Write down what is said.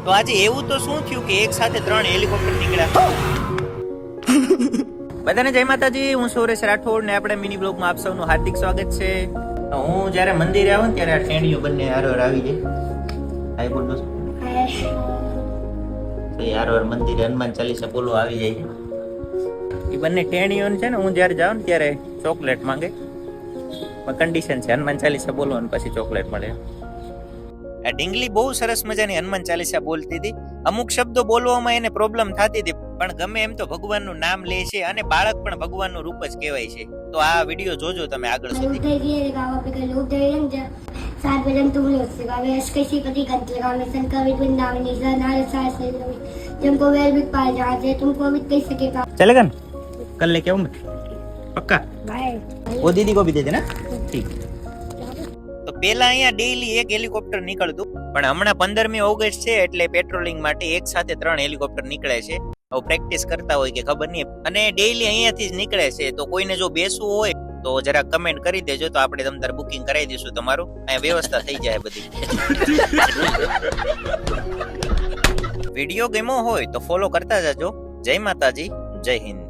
તો આજે એવું તો શું થયું કે એક સાથે 3 હેલિકોપ્ટર નીકળ્યા? બધાને જય માતાજી, હું સુરેશ રાઠોડ ને આપણે મિની બ્લોગમાં આપ સૌનું હાર્દિક સ્વાગત છે. હું જ્યારે મંદિરે આવું ને ત્યારે આ ઠેણીઓ બંને હારોહાર આવી જાય. હાય બોલ દોસ્ત. હારોહાર મંદિરે હનુમાન ચાલીસા બોલવા આવી જાય છે. એ બંને ટેણીઓ છે ને, હું જ્યારે જાઉં ને ત્યારે ચોકલેટ માંગે. કન્ડિશન છે હનુમાન ચાલીસા બોલવાનું, પછી ચોકલેટ મળે. આ ઢીંગલી બહુ સરસ મજાની હનુમાન ચાલીસા બોલતી હતી. અમુક શબ્દો બોલવામાં એને પ્રોબ્લેમ થતી હતી, પણ ગમે એમ તો ભગવાનનું નામ લે છે અને બાળક પણ ભગવાનનું રૂપ જ કહેવાય છે. તો આ વિડીયો જોજો તમે આગળ સુધી. चलेगा ना? कल लेके आऊं मैं पक्का. वो दीदी को भी दे देना. ठीक. તો પેલા અહીંયા ડેઈલી એક હેલિકોપ્ટર નીકળતું, પણ હમણાં 15મી ઓગસ્ટ છે એટલે પેટ્રોલિંગ માટે એક સાથે 3 હેલિકોપ્ટર નીકળે છે. હવે પ્રેક્ટિસ કરતા હોય કે ખબર નહીં, અને ડેઈલી અહીંયાથી જ નીકળે છે. તો કોઈને જો બેસવું હોય તો જરા કમેન્ટ કરી દેજો, તો આપણે તમ તાર બુકિંગ કરાવી દઈશું તમારું. અહીંયા વ્યવસ્થા થઈ જાય બધી. વિડીયો ગમ્યો હોય તો ફોલો કરતા જજો. જય માતાજી, જય હિન્દ.